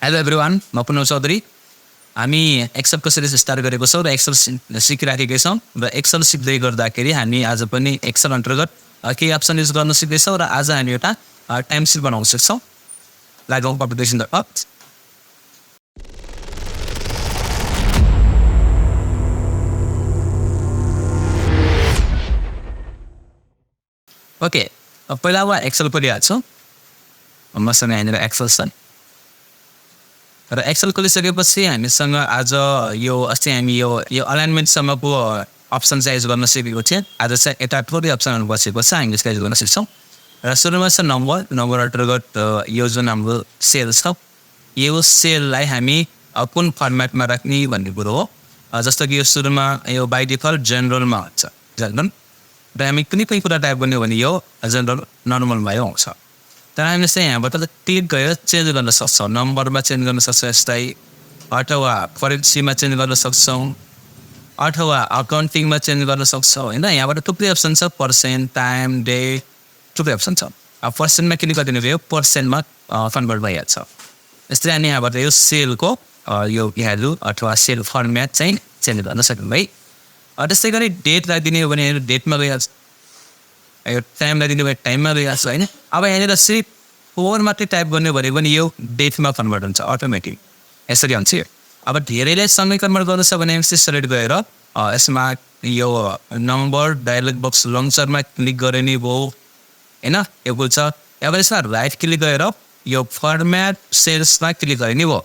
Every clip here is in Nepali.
हेलो एभ्रिवान, म पुनः चौधरी। हामी एक्सेलको सिरिज स्टार्ट गरेको छौँ र एक्सेल सिकिराखेकै छौँ र एक्सेल सिक्दै गर्दाखेरि हामी आज पनि एक्सेल अन्तर्गत केही अप्सन युज गर्न सिक्दैछौँ र आज हामी एउटा टाइम सिट बनाउन सक्छौँ। लागौँ कम्पिटिसनतर्फ। ओके, पहिला म एक्सेल खोलिहाल्छु। मसँग यहाँनिर एक्सेल छ र एक्सेल खोलिसकेपछि हामीसँग आज यो अस्ति हामी यो अलाइनमेन्टसम्मको अप्सन चाहिँ युज गर्न सिकेको थिएँ। आज चाहिँ यता थोरै अप्सनहरू बसेको छ, हामी यसलाई युज गर्न सक्छौँ। र सुरुमा छ नम्बर अन्तर्गत यो जुन हाम्रो सेल छ, यो सेललाई हामी कुन फर्मेटमा राख्ने भन्ने कुरो हो। जस्तो कि यो सुरुमा यो बाई डिफल्ट जेनरलमा हुन्छ, जेनरल। र हामी कुनै पनि कुरा टाइप गर्ने हो भने यो जेनरल नर्मलमा आउँछ। तर हामीले चाहिँ यहाँबाट क्लिक गरेर चेन्ज गर्न सक्छौँ। नम्बरमा चेन्ज गर्न सक्छौँ यसलाई, अथवा करेन्सीमा चेन्ज गर्न सक्छौँ, अथवा अकाउन्टिङमा चेन्ज गर्न सक्छौँ होइन। यहाँबाट थुप्रै अप्सन छ, पर्सेन्ट, टाइम, डेट, थुप्रै अप्सन छ। अब पर्सेन्टमा क्लिक गरिदिनु भयो, पर्सेन्टमा कन्भर्ट भइहाल्छ। यस्तै हामी यहाँबाट यो सेलको यो भ्यालु अथवा सेल फर्मेट चाहिँ चेन्ज गर्न सक्यौँ है। त्यस्तै गरी डेट राखिदिने हो भने डेटमा गइहाल्छ, यो टाइम राखिदिनु भयो टाइममा गइहाल्छ होइन। अब यहाँनिर सिर्फ 4 मात्रै टाइप गर्ने भनेको पनि यो डेटमा कन्भर्ट हुन्छ अटोमेटिक, यसरी हुन्छ यो। अब धेरैले सँगै कन्भर्ट गर्नु छ भने सेलेक्ट गरेर यसमा यो नम्बर डायलग बक्स लन्चरमा क्लिक गरे नि भयो होइन, यो खुल्छ। अब यसमा राइट क्लिक गरेर यो फर्मेट सेल्समा क्लिक गरे नि भयो,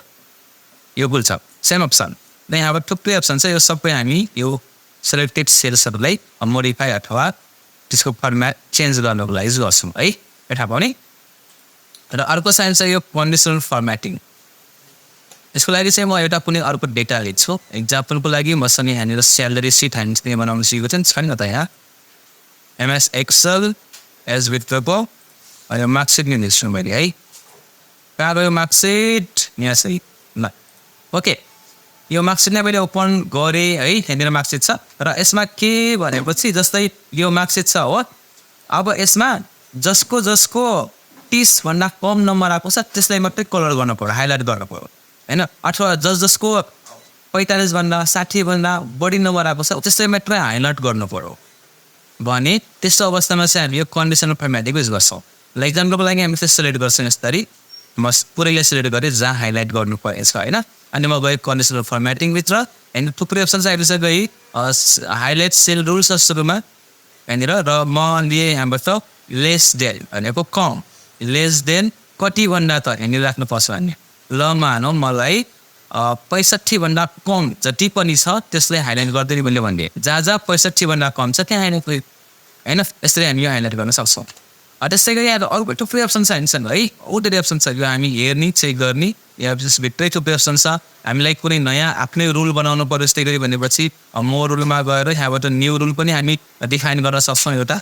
यो खुल्छ। Same option. र यहाँबाट थुप्रै अप्सन छ, यो सबै हामी यो सेलेक्टेड सेल्सहरूलाई मोडिफाई अथवा त्यसको फर्मेट चेन्ज गर्नको लागि युज गर्छौँ है, थाहा पाउने। र अर्को चाहिँ छ यो कन्डिसनल फर्मेटिङ। यसको लागि चाहिँ म एउटा कुनै अर्को डेटा लिन्छु। इक्जाम्पलको लागि मसँग यहाँनिर स्यालेरी सिट हामीले बनाउनु सिकेको छैन त यहाँ। MS Excel as with paper, यो मार्कसिट लिन्छु मैले है। कहाँ गयो मार्कसिट? यहाँ चाहिँ ल। ओके, यो मार्कसिट नै मैले ओपन गरेँ है, यहाँनिर मार्कसिट छ। र यसमा के भनेपछि जस्तै यो मार्कसिट छ हो, अब यसमा जसको 30भन्दा कम नम्बर आएको छ त्यसलाई मात्रै कलर गर्नु पऱ्यो, हाइलाइट गर्नु पऱ्यो होइन। अथवा जसको 45भन्दा 60भन्दा बढी नम्बर आएको छ त्यसलाई मात्रै हाइलाइट गर्नु पऱ्यो भने त्यस्तो अवस्थामा चाहिँ हामी यो कन्डिसनल फर्मेटिङ युज गर्छौँ। ल इक्जाम्पलको लागि हामी चाहिँ सेलेक्ट गर्छौँ यसरी, म पुरैलाई सेलेक्ट गरेँ जहाँ हाइलाइट गर्नु परेछ होइन। अनि म गएँ कन्डिसनल फर्मेटिङभित्र, यहाँनिर थुप्रै अप्सन चाहिँ आइरहेछ। गएँ हाइलाइट सेल रुल्स सुरुमा यहाँनिर, र म लिएँ यहाँबाट लेस देन भनेको कम, लेस देन कति भन्दा त यहाँनिर राख्नुपर्छ भन्ने। ल मानौँ मलाई 65भन्दा कम जति पनि छ त्यसलाई हाइलाइट गरिदिने मैले भनिदिएँ। जहाँ 65भन्दा कम छ त्यहाँ हाइलाइट होइन, यसरी हामी यो हाइलाइट गर्न सक्छौँ। त्यस्तै गरी यहाँ अरू थुप्रै अप्सन छ है, धेरै अप्सन छ। यो हामी हेर्ने चेक गर्ने, यहाँ भित्रै थुप्रै अप्सन छ। हामीलाई कुनै नयाँ आफ्नै रुल बनाउनु पर्यो यस्तै गरी भनेपछि मो रुलमा गएर यहाँबाट न्यू रुल पनि हामी डिफाइन गर्न सक्छौँ एउटा।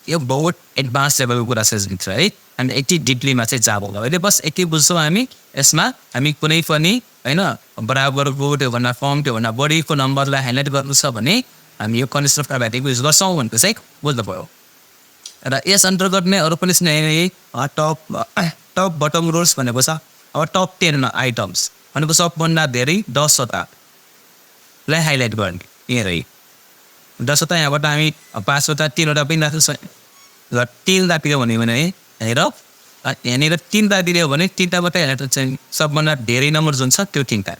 यो बहुत एडभान्स लेभलको कुरा छ यसभित्र है, हामी यति डिपलीमा चाहिँ जाँदैन। अहिले बस यति बुझ्छौँ हामी यसमा हामी कुनै पनि होइन बराबरको त्योभन्दा कम त्योभन्दा बढीको नम्बरलाई हाइलाइट गर्नु छ भने हामी यो कन्डिसनल फर्मेटिङ युज गर्छौँ भनेको चाहिँ बुझ्नु पऱ्यो। र यस अन्तर्गत नै अरू पनि टप बटम रुल्स भनेको छ। अब टप 10 आइटम्स भनेको सबभन्दा धेरै 10वटालाई हाइलाइट गर्ने हेरेँ। 10वटा यहाँबाट हामी 5वटा 3वटा पनि राख्नु छ। र 3 राखिदियो भने हेर यहाँनिर 3 राखिदियो भने 3टाबाट हाइलाइट चाहिँ सबभन्दा धेरै नम्बर जुन छ त्यो 3टा,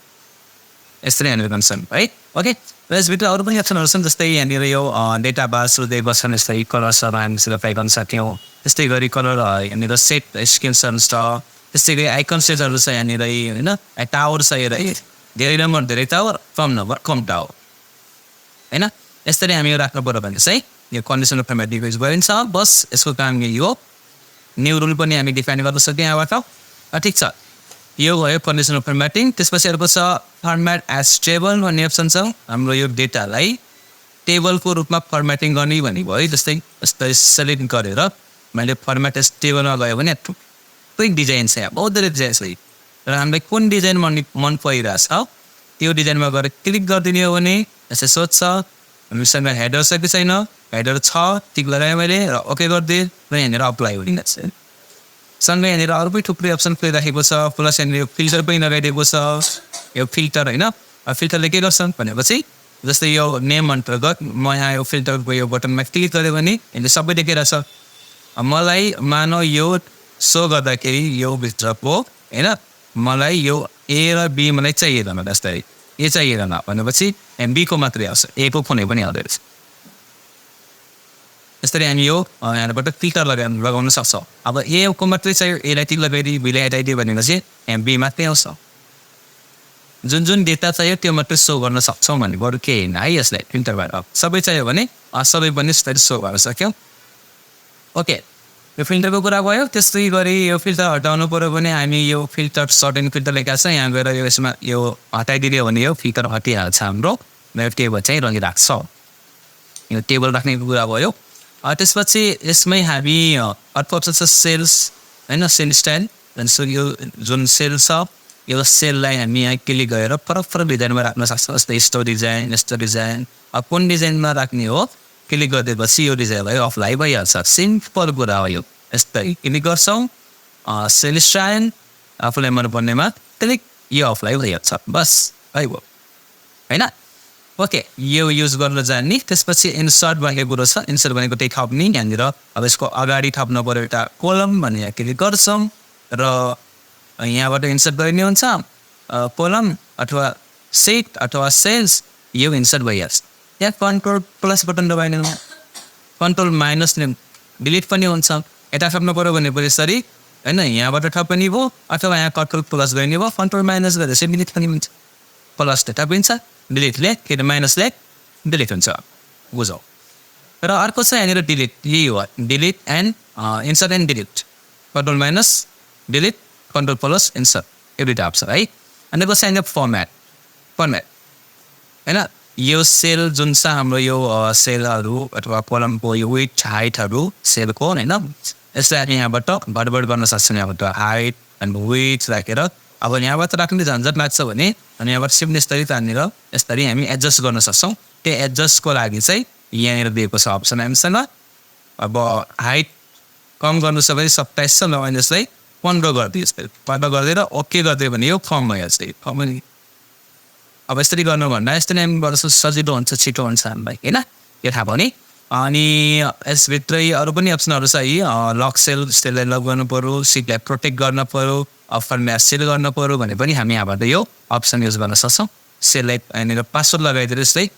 यसरी हाइलाइट गर्छन् है। ओके, र यसभित्र अरू पनि अप्सनहरू छन्, जस्तै यहाँनिर यो डेटा बार्स रुँदै बस्छन्, यस्तै कलर्सहरू हामीले एप्लाई गर्न सक्यौँ। त्यस्तै गरी कलर यहाँनिर सेट स्किल्सहरू छ, त्यस्तै गरी आइकन सेटहरू छ यहाँनिर होइन। टावर छ हेर, धेरै नम्बर धेरै टावर, कम नम्बर कम टावर होइन। यसरी हामी यो राख्नु पऱ्यो भने चाहिँ यो कन्डिसनल फर्मेटिङ युज गरिन्छ। बस यसको काम यही हो। न्यू रुल पनि हामी डिफाइन गर्न सक्यौँ यहाँबाट, ठिक छ। यो भयो कन्डिसनल फर्मेटिङ। त्यसपछि अर्को छ फर्मेट एज टेबल भन्ने अप्सन छ। हाम्रो यो डेटालाई टेबलको रूपमा फर्मेटिङ गर्ने भन्ने भयो। जस्तै यस्तै सेलेक्ट गरेर मैले फर्मेट एज टेबलमा गयो भने थुप्रै डिजाइन छ, यहाँ बहुत धेरै डिजाइन छ। र हामीलाई कुन डिजाइन मन परिरहेछ त्यो डिजाइनमा गएर क्लिक गरिदिने हो भने यसो सोध्छ हामीसँग हेडर छ कि छैन, हेडर छ टिक लगाएँ मैले र ओके गरिदिएँ र यहाँनिर अप्लाई हुने सँगै यहाँनिर अरू पनि थुप्रै अप्सन खोलिराखेको छ प्लस यहाँनिर फिल्टर पनि लगाइदिएको छ यो फिल्टर होइन फिल्टरले के गर्छ भनेपछि जस्तै यो नेम अन्तर्गत म यहाँ यो फिल्टरको यो बटनमा क्लिक गरेँ भने यसले सबै देखिरहेछ मलाई मानव यो सो गर्दाखेरि यो भित्रको होइन मलाई यो ए र बी मलाई चाहिएन जस्तै ए चाहिएन भनेपछि बीको मात्रै आउँछ ए को कुनै पनि आउँदैन यसरी हामी यो यहाँबाट फिल्टर लगाउन सक्छौँ अब ए को मात्रै चाहियो एलाई टिक लगाइदियो बीलाई हटाइदियो भनेपछि यहाँ बी मात्रै आउँछ जुन जुन डेटा चाहियो त्यो मात्रै सो गर्न सक्छौँ भने बरु केही होइन है यसलाई फिल्टरबाट सबै चाहियो भने सबै पनि यसरी सो गर्न सक्यौँ ओके यो फिल्टरको कुरा भयो त्यस्तै गरी यो फिल्टर हटाउनु पऱ्यो भने हामी यो फिल्टर सर्ट एन्ड फिल्टर लेखा छ यहाँ गएर यो यसमा यो हटाइदियो भने यो फिल्टर हटिहाल्छ हाम्रो यो टेबल चाहिँ रहिरहेको छ यो टेबल राख्ने कुरा भयो त्यसपछि यसमै हामी अर्को अप्सन छ सेल्स होइन सेल स्टाइल यो जुन सेल छ यो सेललाई हामी यहाँ क्लिक गरेर फरक डिजाइनमा राख्न सक्छौँ जस्तै यस्तो डिजाइन अब कुन डिजाइनमा राख्ने हो क्लिक गरिदिएपछि यो डिजाइनलाई अफलाई भइहाल्छ सिम्पल कुरा हो यो यस्तै क्लिक गर्छौँ सेल स्टाइल आफूलाई मनपर्नेमा क्लिक यो अफलाई भइहाल्छ बस है भयो होइन ओके यो युज गर्न जान्ने त्यसपछि इन्सर्ट भन्ने कुरो छ इन्सर्ट भनेको त्यही थप्ने यहाँनिर अब यसको अगाडि थप्नु पऱ्यो एउटा कोलम भन्ने यहाँ क्लिक गर्छौँ र यहाँबाट इन्सर्ट गरिने हुन्छ कोलम अथवा सेट अथवा सेल्स यो इन्सर्ट भइहाल्छ यहाँ कन्ट्रोल प्लस बटन दबाइने कन्ट्रोल माइनसले डिलिट पनि हुन्छ यता थप्नु पऱ्यो भने पनि यसरी होइन यहाँबाट थप्ने भयो अथवा यहाँ कन्ट्रोल प्लस गर्ने भयो कन्ट्रोल माइनस गरेर डिलिट पनि हुन्छ प्लसले थपिन्छ डिलिटले के अरे माइनसले डिलिट हुन्छ बुझौँ र अर्को छ यहाँनिर डिलिट यही हो delete and insert and delete control minus delete control plus insert यो दुइटा अप्सन है अनि बस यहाँनिर फर्मेट होइन यो सेल जुन छ हाम्रो यो सेलहरू अथवा कोलमको यो विथ हाइटहरू सेलको होइन यसलाई हामी यहाँबाट भडबड गर्न सक्छौँ यहाँबाट हाइट एन्ड विथ राखेर अब यहाँबाट राख्ने झन्झट लाग्छ भने अनि यहाँबाट सिफ्ट यसरी तानेर यसरी हामी एडजस्ट गर्न सक्छौँ त्यो एडजस्टको लागि चाहिँ यहाँनिर दिएको छ अप्सन हामीसँग अब हाइट कम गर्नु छ भने 27 छ नभए यसलाई 15 गरिदियो यसरी 15 गरिदिएर ओके गरिदियो भने यो फर्म भइहाल्छ फर्म अब यसरी गर्नुभन्दा यसरी हामी गर्छ सजिलो हुन्छ छिटो हुन्छ हामीलाई होइन यो थाहा भयो नि अनि यसभित्रै अरू पनि अप्सनहरू छ है लक सेललाई लक गर्नु पऱ्यो सिटलाई प्रोटेक्ट गर्न पऱ्यो फर्मेट सेल गर्नु पऱ्यो भने पनि हामी यहाँबाट यो अप्सन युज गर्न सक्छौँ सेललाई यहाँनिर पासवर्ड लगाइदिएर यसलाई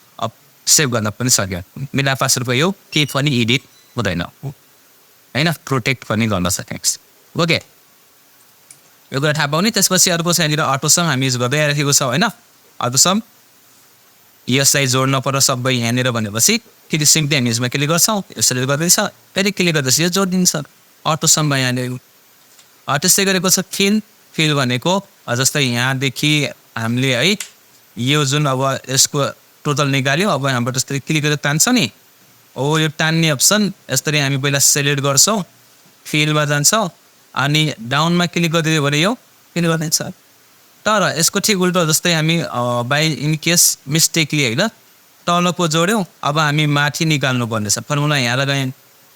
सेभ गर्न पनि सक्यो बिना पासवर्डको यो केही पनि एडिट हुँदैन होइन प्रोटेक्ट पनि गर्न सकिन्छ ओके यो कुरा थाहा पाउने त्यसपछि अर्को छ यहाँनिर अटोसम हामी युज गर्दै आइरहेको छ होइन अटोसम यसलाई जोड्न पर्छ सबै यहाँनिर भनेपछि फेरि सिम्पली हामी यसमा क्लिक गर्छौँ यसरी गर्दैछ फेरि क्लिक गर्दैछ यो जोडिदिन्छ अटोसममा यहाँनिर त्यसै गरेको छ फिल भनेको जस्तै यहाँदेखि हामीले है यो जुन अब यसको टोटल निकाल्यो अब यहाँबाट जस्तै क्लिक गरेर तान्छ नि यो तान्ने अप्सन यसरी हामी पहिला सेलेक्ट गर्छौँ फिलमा जान्छौँ अनि डाउनमा क्लिक गरिदियो भने यो फिल गर्नेछ तर यसको ठिक उल्टो जस्तै हामी बाई इन केस मिस्टेकली होइन तलको जोड्यौँ अब हामी माथि निकाल्नु पर्नेछ फर्मुला यहाँ लगायौँ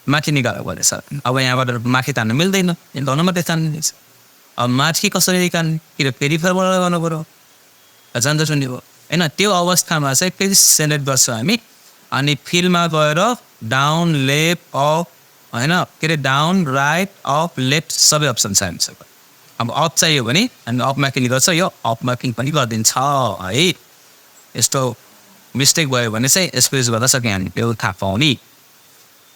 माथि निकाल्नु पर्नेछ अब यहाँबाट माथि तान्नु मिल्दैन तल मात्रै तान्नेछ अब माथि कसरी निकाल्ने कि फेरि फर्मुला लगाउनु पऱ्यो जान्छ सुन्ने भयो होइन त्यो अवस्थामा चाहिँ फेरि सेलेक्ट गर्छौँ हामी अनि फिलमा गएर डाउन लेफ्ट अप होइन के अरे डाउन राइट अप लेफ्ट सबै अप्सन छ हामीसँग अब अप चाहियो भने हामी अपमा क्लिक गर्छ यो अपमा क्लिक पनि गरिदिन्छ है यस्तो मिस्टेक भयो भने चाहिँ यसको युज गर्दा सक्यो हामी त्यो थाहा पाउने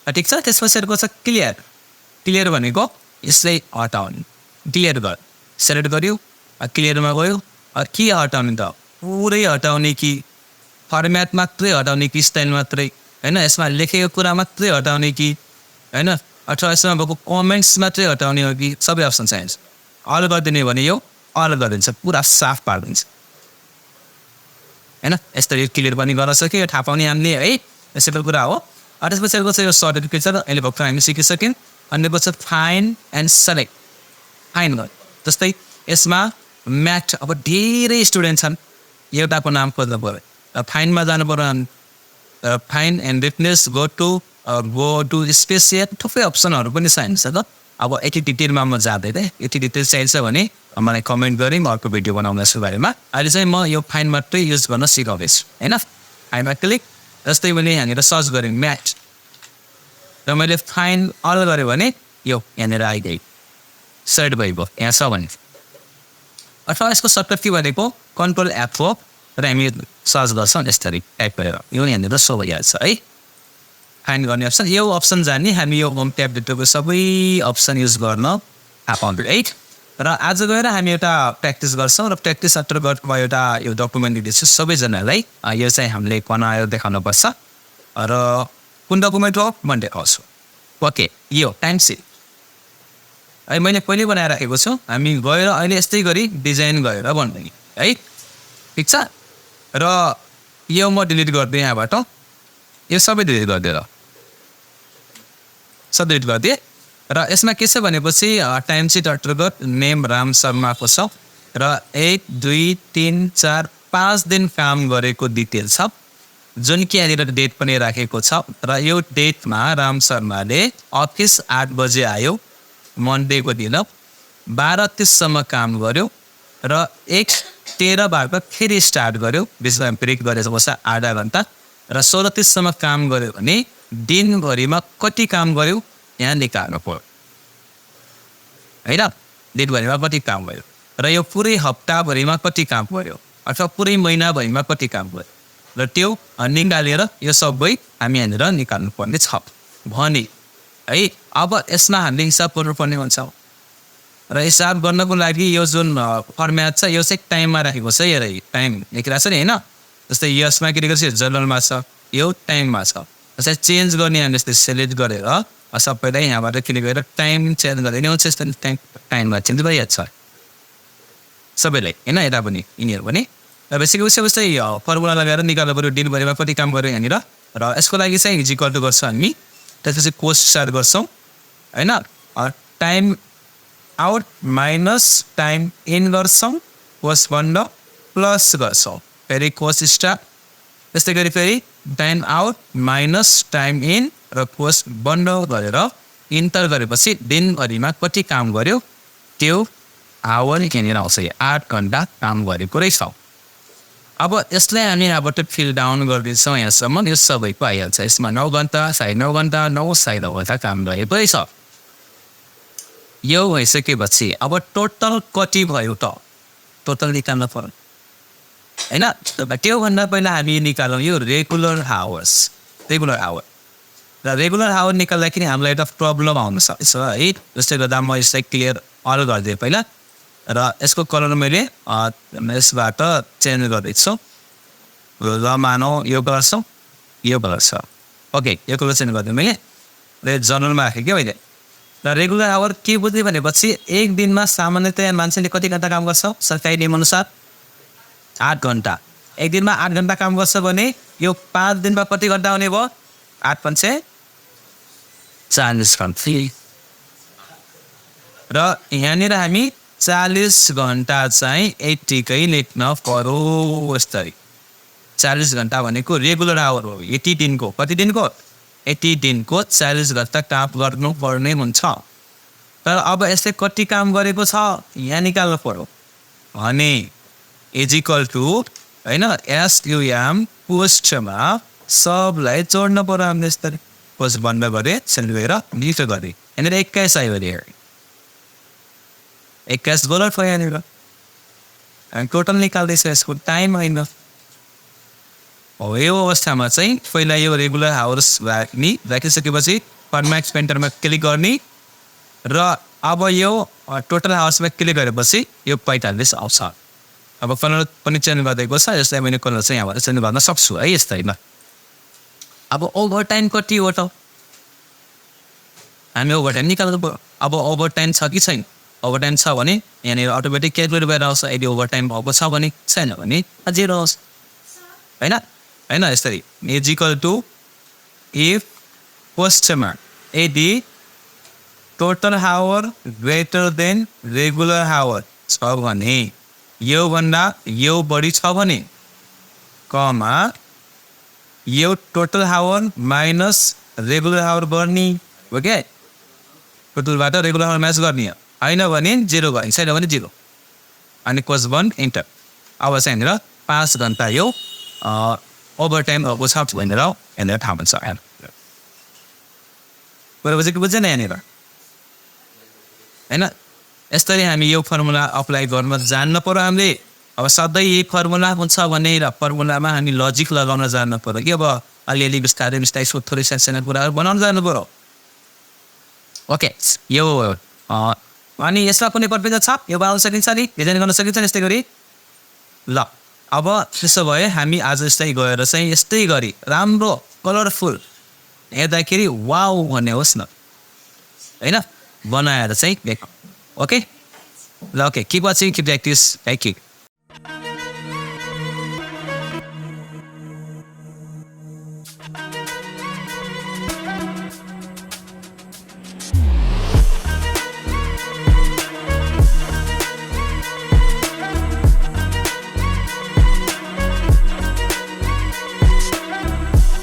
ठिक छ त्यसपछि अर्को छ क्लियर भनेको यसलाई हटाउने क्लियर गर सेलेक्ट गर्यो क्लियरमा गयो के हटाउने त पुरै हटाउने कि फर्मेट मात्रै हटाउने कि स्टाइल मात्रै होइन यसमा लेखेको कुरा मात्रै हटाउने कि होइन अथवा यसमा भएको कमेन्ट्स मात्रै हटाउने हो कि सबै अप्सन चाहिन्छ अल गरिदिने भने यो अल गरिदिन्छ पुरा साफ पारिदिन्छ होइन यसरी क्लियर पनि गर्न सक्यो थाहा पाउने हामीले है यसैको कुरा हो त्यसपछि अर्को छ यो सर्टिफिकेट छ अहिले भर्खर हामी सिकिसक्यौँ अनि अर्को छ फाइन एन्ड सेलेक्ट फाइन गर जस्तै यसमा म्याथ अब धेरै स्टुडेन्ट छन् एउटाको नाम खोज्नु पऱ्यो फाइनमा जानु पऱ्यो find and replace go to special थुप्रै अप्सनहरू पनि चाहिन्छ त अब यति डिटेलमा म जाँदैन, यति डिटेल चाहिन्छ भने मलाई कमेन्ट गरी म अर्को भिडियो बनाउँदैछु बारेमा। अहिले चाहिँ म यो फाइन्ड मात्रै युज गर्न सिकाउँदैछु हैन। फाइन्डमा क्लिक, जस्तै मैले यहाँनिर सर्च गरेँ म्याट र मैले फाइन्ड अल गरेँ भने यो यहाँनिर आइगयो, सर्ट भइगयो यहाँ छ भने। अथवा यसको सर्टकट के भनेको कन्ट्रोल F4 र हामी सर्च गर्छौँ यसरी टाइप गरेर, यो यहाँनिर सो भइहाल्छ है। फाइन्ड गर्ने अप्सन, यो अप्सन जाने हामी यो होम ट्याबभित्रको सबै अप्सन युज गर्न पाउँछौँ है। र आज गएर हामी एउटा प्र्याक्टिस गर्छौँ र प्र्याक्टिस अन्तर्गत म एउटा यो डकुमेन्ट दिँदैछु सबैजनालाई। यो चाहिँ हामीले बनाएर देखाउनुपर्छ र कुन डकुमेन्ट हो म देखाउँछु। ओके, यो टाइम सिट है मैले पहिले बनाएर राखेको छु। हामी गएर अहिले यस्तै गरी डिजाइन गरेर बनाउने है, ठिक छ। र यो म डिलिट गरिदिएँ यहाँबाट, यो सबै डिलिट गरिदिएर सब डिलिट गरिदिएँ। र यसमा के छ भनेपछि टाइम सिट अन्तर्गत नेम राम शर्माको छ र 1 2 3 4 5 दिन काम गरेको डिटेल छ, जुन कि यहाँनिर डेट पनि राखेको छ। र यो डेटमा राम शर्माले अफिस 8 बजे आयो मन्डेको दिन, 12:30सम्म काम गर्यो र 1:13बाट फेरि स्टार्ट गर्यो, बिचमा ब्रेक गरेर बस्छ आधा घन्टा र 16:30सम्म काम गर्यो भने दिनभरिमा कति काम गर्यो यहाँ निकाल्नु पर्यो हैन। दिनभरिमा कति काम गर्यो र यो पुरै हप्ताभरिमा कति काम गर्यो अथवा पुरै महिनाभरिमा कति काम गर्यो र त्यो निकालेर यो सबै हामी यहाँनिर निकाल्नु पर्ने छ भने है। अब यसमा हामीले हिसाब गर्नुपर्ने हुन्छ र हिसाब गर्नको लागि यो जुन फर्म्याट छ यो चाहिँ टाइममा राखेको छ। हेर टाइम लेखिरहेको छ नि हैन, जस्तै यसमा के लेखेको छ जर्नलमा छ, यो टाइममा छ। जस्तै चेन्ज गर्ने हामीले जस्तै सेलेक्ट गरेर सबैलाई यहाँबाट क्लिक गरेर टाइम चेन्ज गरिदिने हुन्छ, यस्तै टाइममा चेन्ज भइहाल्छ सबैलाई हैन। यता पनि यिनीहरू पनि र बेसिकली जस्तै फर्मुला लगाएर निकाल्नु पऱ्यो दिनभरिमा कति काम गर्यो यहाँनिर। र यसको लागि चाहिँ इक्वल टु गर्छौँ हामी, त्यसपछि कोस्ट स्टार्ट गर्छौँ हैन। Time out minus time in गर्छौँ, कोस्ट बन्द प्लस गर्छौँ, फेरि कोस्ट स्टार्ट, त्यस्तै गरी फेरि time out minus time in र कोस्ट बन्द गरेर इन्टर गरेपछि दिनभरिमा कति काम गर्यो त्यो आवर यहाँनिर आउँछ। 8 घन्टा काम गरेको रहेछ। अब यसलाई हामी यहाँबाट फिल डाउन गरिदिन्छौँ यहाँसम्म, यो सबैको आइहाल्छ। यसमा 9 घन्टा 9.5 घन्टा 9.5 घन्टा काम गरेको रहेछ। यो भइसकेपछि अब टोटल कति भयो त टोटल निकाल्नु पर्यो हैन। त्योभन्दा पहिला हामी निकालौँ यो रेगुलर आवर्स, रेगुलर आवर। र रेगुलर आवर निकाल्दाखेरि हामीलाई एउटा प्रब्लम आउन सक्छ है। जस्तै गर्दा म यसलाई क्लियर अल गरिदिएँ पहिला र यसको कलर मैले यसबाट चेन्ज गर्दैछु र मानौ यो कलर छ, यो कलर छ। ओके, यो कलर चेन्ज गरिदिएँ मैले र जर्नलमा राखेँ क्या मैले। र रेगुलर आवर के बुझ्ने भनेपछि एक दिनमा सामान्यतया मान्छेले कति घन्टा काम गर्छ सरकारी नियमअनुसार 8 घन्टा। एक दिनमा 8 घन्टा काम गर्छ भने यो 5 दिनमा कति घन्टा हुने भयो 8 पंचे 40 घन्टा। र यहाँनिर हामी 40 घन्टा चाहिँ यतिकै लेख्न पर्यो। यस्तै 40 घन्टा भनेको रेगुलर आवर हो, यति दिनको कति दिनको यति दिनको 40 घन्टा काम गर्नु पर्ने हुन्छ। तर अब यसले कति काम गरेको छ यहाँ निकाल्नु पर्यो भने इज इक्वल टु हैन एसयुएम पोस्टमा सबलाई जोड्न पर्यो। हामीले यस्तरी पोस्ट बन्द गरे सेन्ड गरेर डिलिट गरे यहाँनिर 21 आयो अरे 21 डलर भयो यहाँनिर। टोटल निकाल्दैछ यसको टाइम होइन। हो यो अवस्थामा चाहिँ पहिला यो रेगुलर आवर्स राखिसकेपछि फर्म्याट पेन्टरमा क्लिक गर्ने र अब यो टोटल आवर्समा क्लिक गरेपछि यो 45 आउँछ। अब कलर पनि चेन्ज गरिदिएको छ, यसलाई मैले कलर चाहिँ यहाँबाट चेन्ज गर्न सक्छु है यस्तैमा। अब ओभर टाइम कति हो त हामी ओभर टाइम निकाल्नु पर्यो। अब ओभर टाइम छ कि छैन, ओभर टाइम छ भने यहाँनिर अटोमेटिक क्यालकुलेट भएर आउँछ। यदि ओभर टाइम भएको छ भने छैन भने 0 आउँछ हैन हैन। यसरी इज इक्वल टु इफ पोस्टमा यदि total hour greater than regular hour छ भने यो भन्दा यो बढी छ भने कमा यो total hour minus regular hour गर्ने ओके टुलबाट रेगुलरमा म्याच गर्ने हो होइन भने 0 गर्ने छैन भने 0 अनि कोस 1 इन्टर अब चाहिँ यहाँनिर 5 घन्टा यो ओभर टाइम भएको छ भनेर यहाँनिर थाहा हुन्छ बुझेको बुझेन यहाँनिर होइन यसरी हामी यो फर्मुला अप्लाई गर्न जान्न पर्यो हामीले अब सधैँ यही फर्मुला हुन्छ भने र फर्मुलामा हामी लजिक लगाउन जान्नु पर्यो कि अब अलिअलि बिस्तारै बिस्तारै थोरै सानो कुराहरू बनाउन जानु पर्यो ओके यो अनि यसमा कुनै प्रविधा छ यो बनाउन सकिन्छ नि डिजाइन गर्न सकिन्छ यस्तै गरी ल अब त्यसो भए हामी आज यस्तै गएर चाहिँ यस्तै गरी राम्रो कलरफुल हेर्दाखेरि वाउ भन्ने होस् न होइन बनाएर चाहिँ ओके ल okay keep watching keep practice thank you